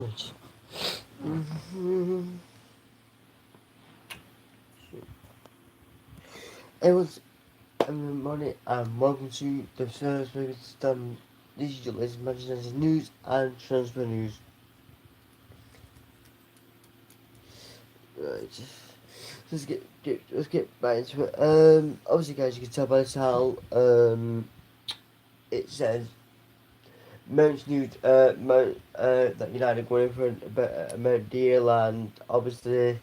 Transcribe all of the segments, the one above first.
It was morning and welcome to the first Pakistan digital is news and transfer news. Right, let's get back into it. Obviously, guys, you can tell by the title. It says Mount New that United going for a Mount deal, and obviously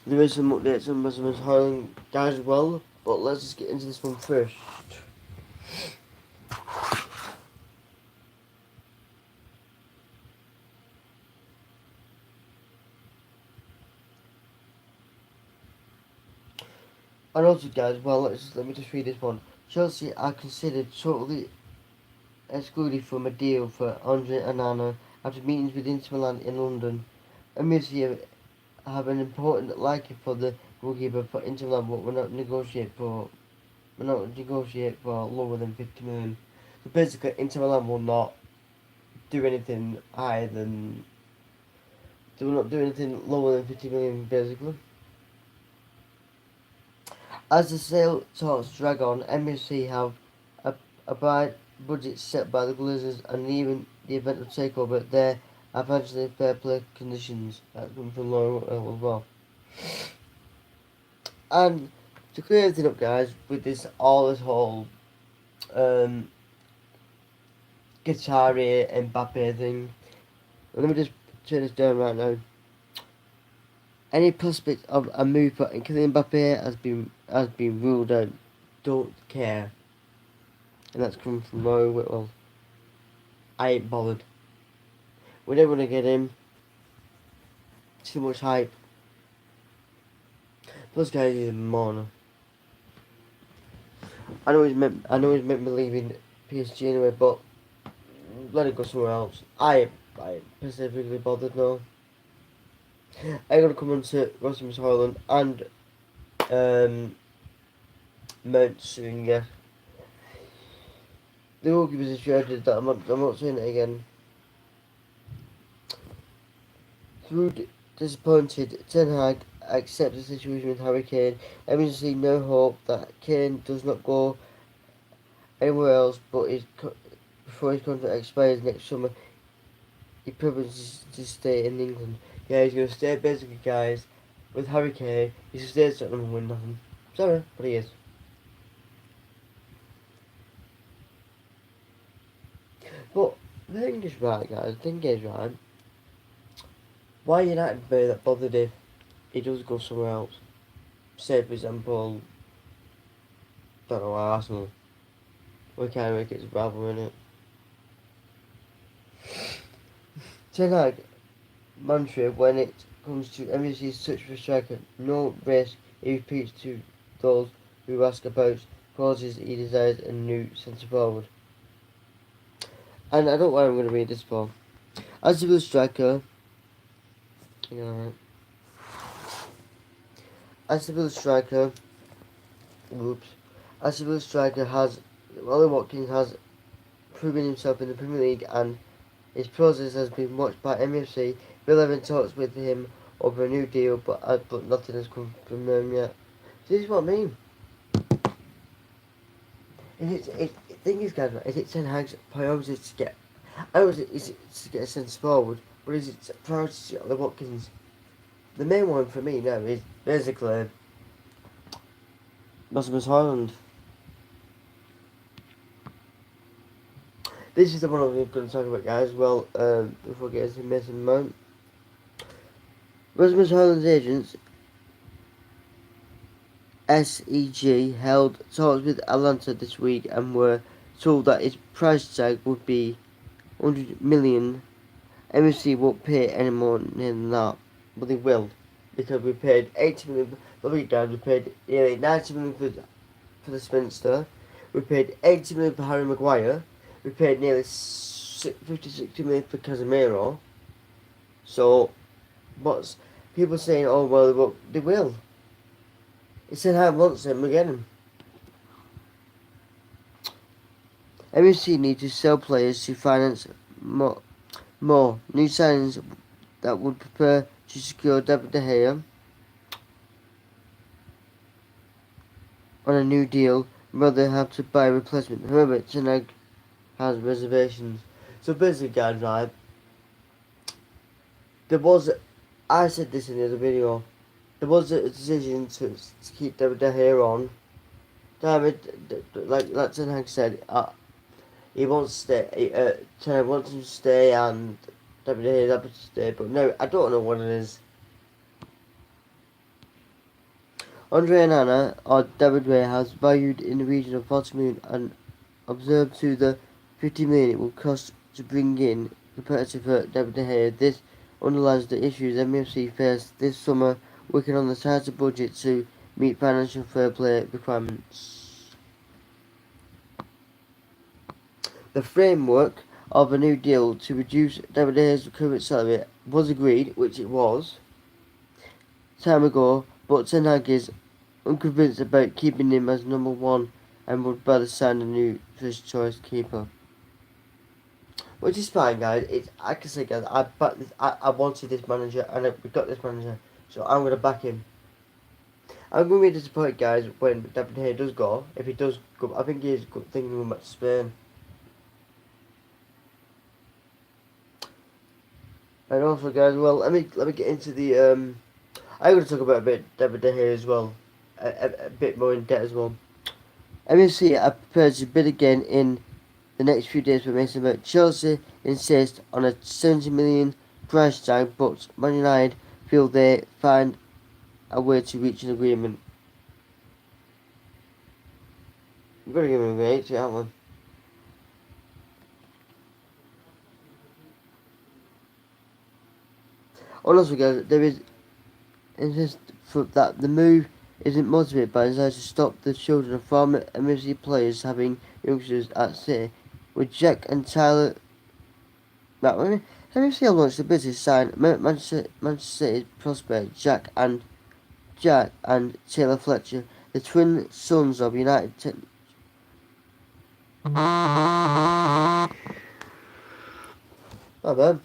there is some updates on Hojlund guys as well. But let's just get into this one first. And also, guys, well, let me just read this one. Chelsea are considered totally excluded from a deal for Andre Onana after meetings with Inter Milan in London. Amici have an important liking for the goalkeeper for Inter Milan, but we're not negotiate for lower than 50 million. So basically, Inter Milan will not do anything higher than they will not do anything lower than 50 million, basically. As the sale talks drag on, MSC have a budget set by the Glazers, and even the event of takeover, there are financially fair play conditions that come from Laura as well. And to clear everything up, guys, with this whole Qatari Mbappe thing, let me just turn this down right now. Any prospect of a move for Kylian Mbappe has been ruled out. Don't care. And that's coming from Roy Whitwell. I ain't bothered. We don't want to get him. Too much hype. Plus, guys, he's a mourner. I know he's meant me leaving PSG anyway, but let it go somewhere else. I ain't specifically bothered now. I'm gonna come on to Rasmus Hojlund and Mount soon, yeah. The goalkeepers are shredded. That I'm not saying it again. Through disappointed, Ten Hag accepts the situation with Harry Kane. Everyone see no hope that Kane does not go anywhere else, but before his contract expires next summer, he promises to stay in England. Yeah, he's going to stay basically, guys, with Harry Kane. He's going to stay at Tottenham and win nothing. Sorry, but he is. But the thing is right, guys. The thing is right. Why United be that bothered if he does go somewhere else? Say, for example, don't know, Arsenal. We can't make it to Bravo, innit? Ten Hag mantra when it comes to MSC's search for a striker: no risk. He repeats to those who ask about causes he desires a new centre forward. And I don't know why I'm going to read this for. As a real striker, as a real striker, as a real striker Ollie Watkins has proven himself in the Premier League, and his process has been watched by MFC. Bill Evans talks with him over a new deal, but nothing has come from them yet. So this is what I mean. The thing is, guys, is it Ten Hag's priority to get? I know is it to get a centre forward, but is it priority to get Ollie Watkins? The main one for me now is basically Rasmus Hojlund. This is the one I'm going to talk about, guys. Well, before I get into Mason Mount, Rasmus Hojlund's agents, SEG, held talks with Atlanta this week and were told that his price tag would be 100 million. MSC won't pay any more than that, but they will, because we paid 80 million the week down. We paid nearly 90 million for the Spinster. We paid 80 million for Harry Maguire. We paid nearly 50-60 million for Casemiro. So, what's people saying? Oh well, they will. He said I wants him, we get him. MSC need to sell players to finance More new signings that would prepare to secure David De Gea on a new deal rather have to buy a replacement. However, Ten Hag has reservations. So basically, guys, right, there was, I said this in the other video, there was a decision to keep David De Gea on. David, like Ten Hag said, he wants to stay, Ten Hag wants him to stay and David De Gea is happy to stay, but no, I don't know what it is. Andre Onana or David Ray has valued in the region of 40 million and observed to the 50 million it will cost to bring in competitive for David De Gea. This underlines the issues MFC faced this summer, working on the tighter budget to meet financial fair play requirements. The framework of a new deal to reduce David De Gea's current salary was agreed, which it was, time ago, but Ten Hag is unconvinced about keeping him as number one and would rather sign a new first choice keeper. Which is fine, guys. It's, I can say, guys, I wanted this manager and we got this manager, so I'm going to back him. I'm going to be disappointed, guys, when David De Gea does go. If he does go, I think he's thinking of going back to Spain. And also, guys, well, let me get into the I'm going to talk about a bit David De Gea as well, a bit more in depth as well. MFC are prepared to bid again in the next few days for Mason Mount. Chelsea insist on a 70 million price tag, but Man United feel they find a way to reach an agreement. We've got to give him a rate, haven't we? Also, guys, there is insist that the move isn't motivated by a desire to stop the children of former MFC players having youngsters at City, with Jack and Tyler. That one. MFC launched the business sign Manchester City prospect Jack and Taylor Fletcher, the twin sons of United. Oh man.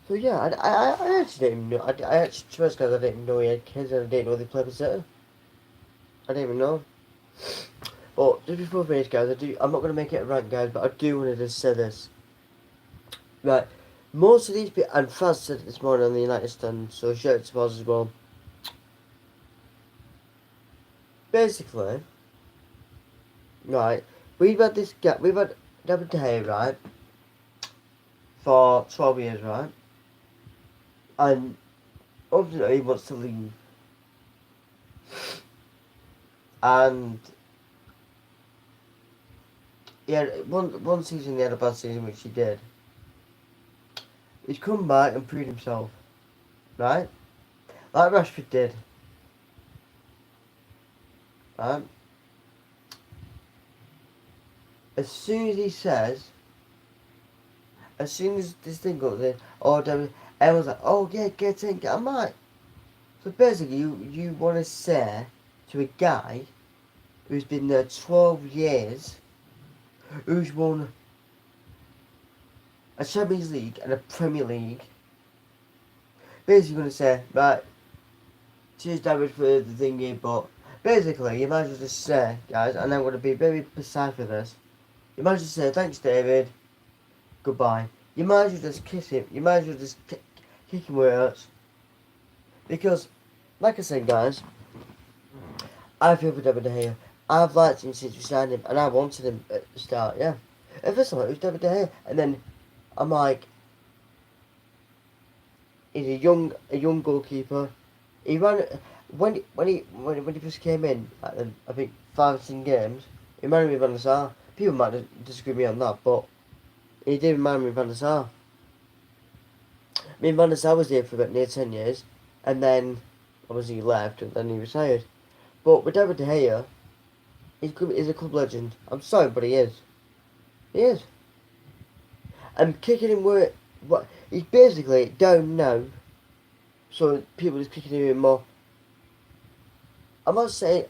So yeah, I actually didn't even know. I actually trust guys. I didn't know he had kids, and I didn't know they played for City. I didn't even know. But just before we finish, guys, I'm not gonna make it a rank, guys, but I do want to just say this. Right, most of these people, and Faz said it this morning on the United stand, so shout out to Faz as well. Basically, right, we've had David De Gea, right, for 12 years, right, and ultimately he wants to leave, and yeah, one season he had a bad season, which he did. He's come back and proved himself, right, like Rashford did, right. As soon as he says as soon as this thing got there, oh, everyone's like, oh yeah, get in, get. I'm like, so basically, you want to say to a guy who's been there 12 years, who's won a Champions League and a Premier League, basically going to say, right, cheers David for the thingy, but basically, you might as well just say, guys, and I'm going to be very precise with this, you might as well say, thanks David, goodbye. You might as well just kiss him, you might as well just kick him where it hurts. Because, like I said, guys, I feel for David De Gea. I've liked him since we signed him, and I wanted him at the start, yeah. At first I'm like, who's David De Gea? And then I'm like, he's a young goalkeeper. He ran when he first came in, I think 5 or 10 games. He reminded me of Van der Sar. People might disagree with me on that, but he did remind me of Van der Sar. I mean, Van der Sar was there for about near 10 years, and then obviously he left, and then he retired. But with David De Gea, he's a club legend. I'm sorry, but he is. He is. And kicking him where what he's basically down now, so people is kicking him more. I'm not saying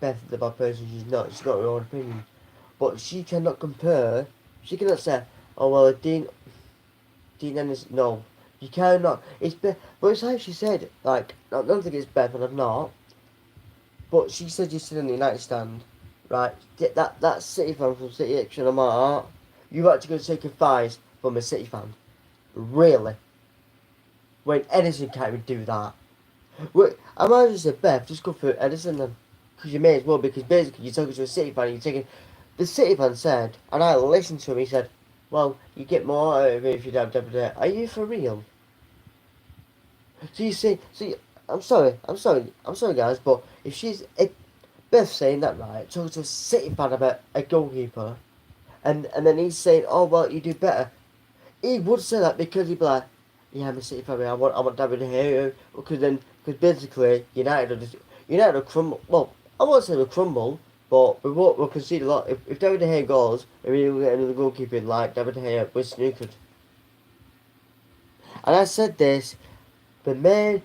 Beth is a bad person. She's not. She's got her own opinion, but she cannot compare. She cannot say, "Oh well, Dean Ennis." No, you cannot. It's Beth, but it's like she said. Like I don't think it's Beth, and I'm not. But she said you sit in the United stand, right? That City fan from City Action on my heart. You actually going to take advice from a City fan, really? When Edison can't even do that. Wait, I might just say, Beth, just go for Edison then. Because you may as well, because basically you're talking to a City fan, you're taking... The City fan said, and I listened to him, he said, well, you get more out of it if you don't have it. Are you for real? So you see, I'm sorry guys, but if Beth's saying that right, talking to a City fan about a goalkeeper, and then he's saying, oh well, you do better. He would say that because he'd be like, yeah, I'm a City fan, I want David De Gea, because basically United will crumble. Well, I won't say we'll crumble, but we'll concede a lot. If David De Gea goes, and we get another goalkeeper like David De Gea, we're snookered. And I said this, the main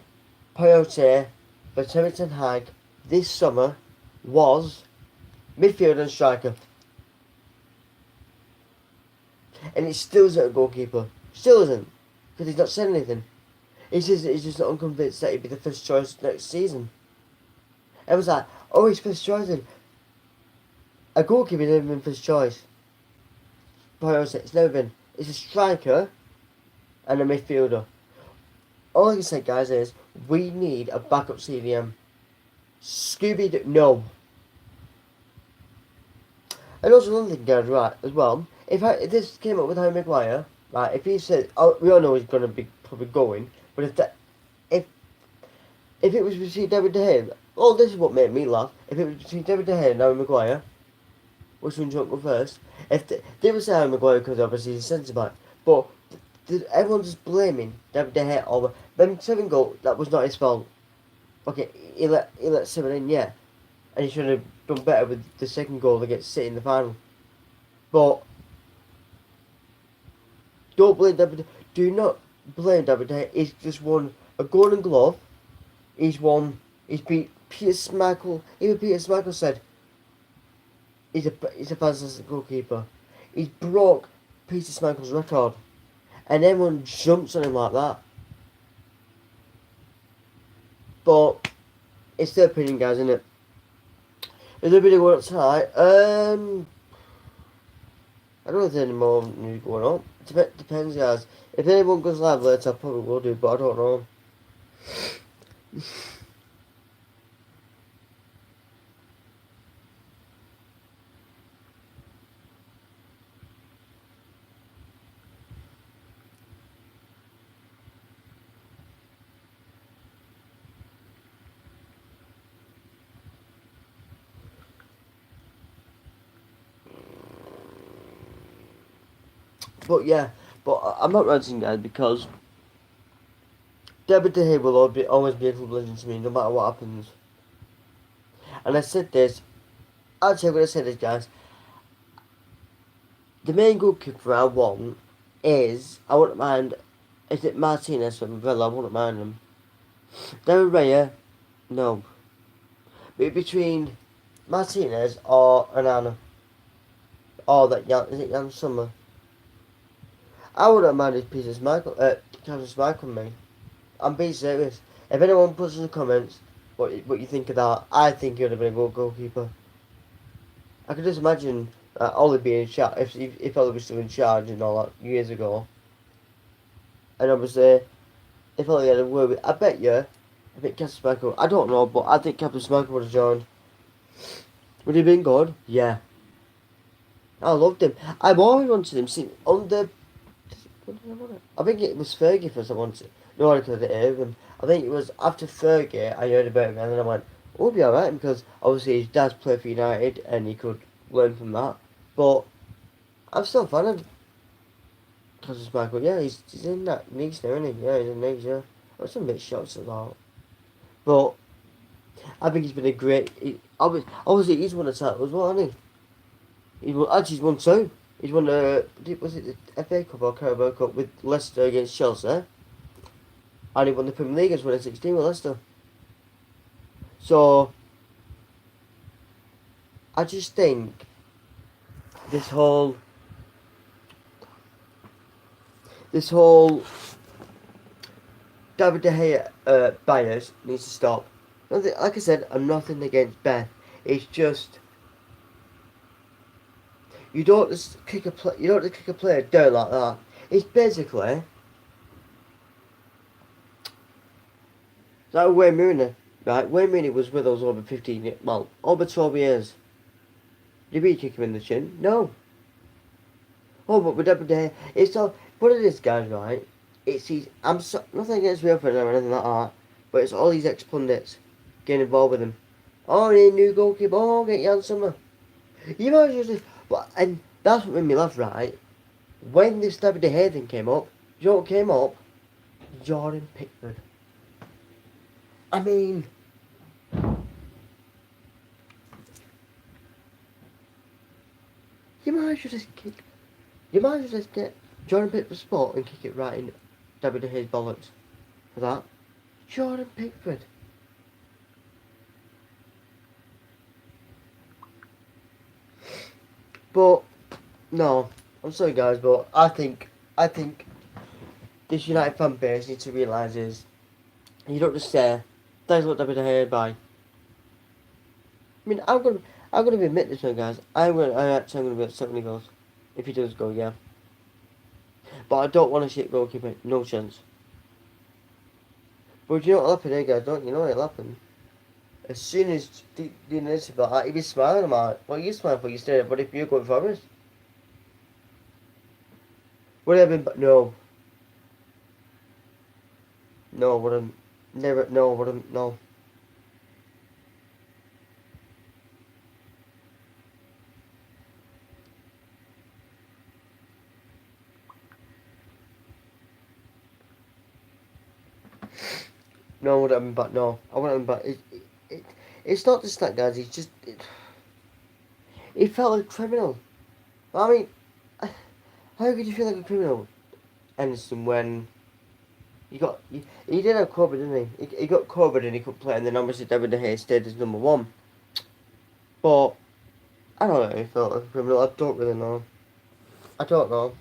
priority for Terry Ten Hag this summer was midfield and striker. And it still isn't a goalkeeper. Still isn't. Because he's not saying anything. He's just not unconvinced that he'd be the first choice next season. Everyone's like, oh, he's first choice. A goalkeeper never been first choice. Priority, it's never been. It's a striker and a midfielder. All I can say, guys, is we need a backup CDM. Scooby-Doo, no. And also another thing, guys, right, as well. If this came up with Harry Maguire, right, if he said, oh, we all know he's going to be probably going, but if it was between David De Gea, oh, this is what made me laugh. If it was between David De Gea and Harry Maguire, which one do you want to go first? If they would say Harry Maguire because obviously he's a centre back, but everyone's just blaming David De Gea over them 7 goals. That was not his fault. Okay, he let 7 in, yeah, and he should have done better with the second goal against City in the final. But don't blame David. Do not blame David De Gea. He's just won a Golden Glove. He's beat Peter Schmeichel. Even Peter Schmeichel said he's a fantastic goalkeeper. He's broke Peter Schmeichel's record, and everyone jumps on him like that. But it's their opinion, guys, isn't it? Is there video going up tonight? I don't know if there's any more news going on. Depends, guys. If anyone goes live later, I probably will do, but I don't know. But yeah, I'm not ranting, guys, because David De Gea will always be a club legend to me, no matter what happens. And I said this. Actually, I'm gonna say this, guys. The main goalkeeper I want I wouldn't mind, is it Martinez from Villa? I wouldn't mind him. David Raya, no. But between Martinez or Anana, or is it Jan Summer? I wouldn't mind if Peter Michael, Carlos Michael me. I'm being serious. If anyone puts in the comments what you think of that, I think he would have been a good goalkeeper. I can just imagine Ollie being in charge, if Ollie was still in charge and all that years ago. And obviously, if Ollie had a word with, I bet you, I think Captain Michael, I don't know, but I think Captain Michael would have joined. Would he have been good? Yeah. I loved him. I've always wanted him since under. I think it was Fergie first I wanted. No, I could have heard him. I think it was after Fergie I heard about him and then I went, oh, he'll be alright because obviously his dad's played for United and he could learn from that. But I'm still a fan of Cousins Michael. Yeah, he's in that league now, isn't he? Yeah, he's in leagues, yeah. I was a bit shocked at that. But I think he's been a great. Obviously, he's won a title as well, hasn't he? He's won two. He's won was it the FA Cup or Carabao Cup with Leicester against Chelsea, and he won the Premier League as well in 16 with Leicester. So I just think this whole David De Gea bias needs to stop. Like I said, I'm nothing against Ben. It's just you don't just kick a player down like that. It's basically like Wayne Rooney, right? Wayne Rooney was with us over 12 years. Did we kick him in the chin? No. Oh, but with David De Gea, it's all what it is, guys. Right? Nothing against Wilfred or anything like that, but it's all these ex-pundits getting involved with him. Oh, need a new goalkeeper. Oh, get Jan Sommer. You know, and that's what made me laugh, right? When this David De Gea thing came up, you know what came up? Jordan Pickford. I mean, you might as well just kick. You might as well just get Jordan Pickford's spot and kick it right in David De Gea's bollocks for that. Jordan Pickford. But no, I'm sorry guys, but I think this United fan base needs to realise is you don't just say thanks what David De Gea bye. I mean I'm gonna admit this one guys. I'm gonna be upset when he goes. If he does go, yeah. But I don't want a shit goalkeeper, no chance. But you know what'll happen here guys, don't you know what'll happen? As soon as the initiative like that, he'd be smiling, I'm like, what are you smiling for? You staring at, but if you're going for us? Would have been, no. No, wouldn't. Never, no, wouldn't, no. No, wouldn't have been back, no. I wouldn't have been back. It's not just that, guys, it's just, he felt like a criminal. I mean, how could you feel like a criminal, Anderson, when he did have COVID, didn't he? He got COVID and he couldn't play, and then obviously David De Gea stayed as number one. But I don't know if he felt like a criminal. I don't really know. I don't know.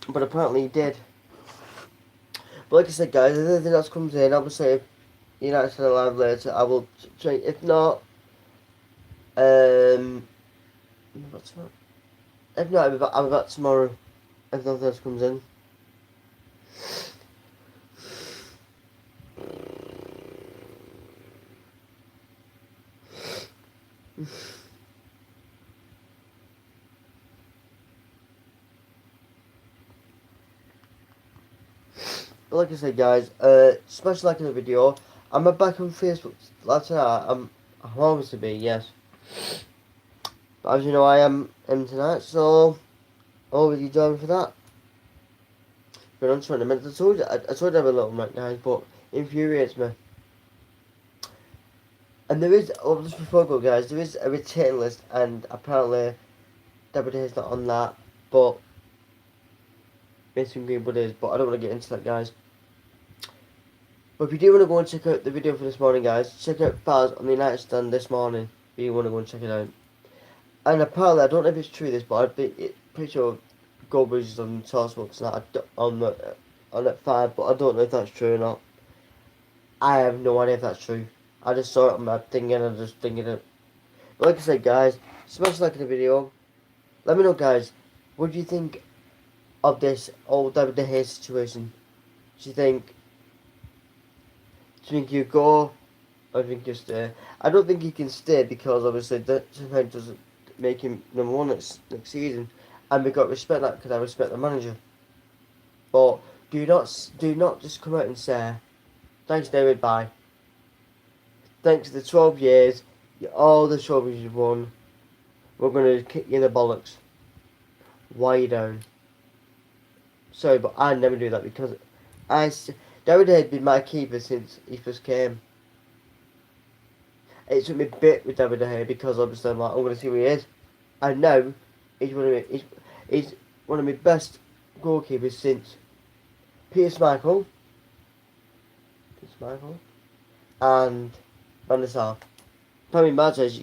But apparently he did. But like I said, guys, if anything else comes in, obviously, if United's still alive later, I will try. If not, what's that? If not, I'll be back tomorrow. If nothing else comes in. But like I said, guys, smash like in the video. I'm back on Facebook later. I'm always to be, yes. But as you know, I am tonight, so always you join me for that. But I'm 20 minutes. I told you I have a little mic, guys, but it infuriates me. And there is, just before I go, guys, there is a retain list, and apparently David De Gea's not on that, but Mason Greenwood is. But I don't want to get into that, guys. But if you do want to go and check out the video for this morning, guys, check out Faz on the United stand this morning. If you want to go and check it out. And apparently, I don't know if it's true this, but I'd be pretty sure Goldbridge is on Talksbox on at 5, but I don't know if that's true or not. I have no idea if that's true. I just saw it on my thing and I'm just thinking it. But like I said, guys, smash like the video. Let me know, guys, what do you think of this old David De Gea situation? Do you think you go, or do you think you stay? I don't think he can stay because obviously that sometimes doesn't make him number one next season, and we got to respect that because I respect the manager. But do not just come out and say, thanks David, bye. Thanks to the 12 years, all the trophies you've won, we're going to kick you in the bollocks. Why are you down? Sorry, but I never do that because David De Gea had been my keeper since he first came. It took me a bit with David De Gea because obviously I'm going to see who he is. And now he's one of my best goalkeepers since Peter Schmeichel and Van der Sar. Probably Mad says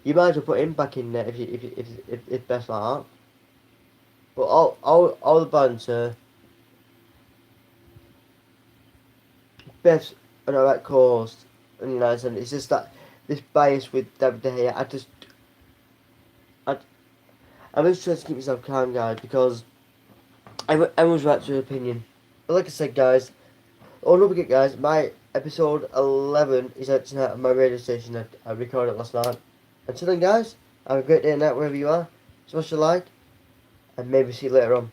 you might as well put him back in there if best like that. But all the banter, best and alright cause, and and it's just that this bias with David De Gea. I'm just trying to keep myself calm, guys, because everyone's right to their opinion. But like I said, guys, don't forget, guys, my episode 11 is out tonight on my radio station that I recorded last night. Until then, guys, have a great day and night wherever you are. Smash a like, and maybe see you later on.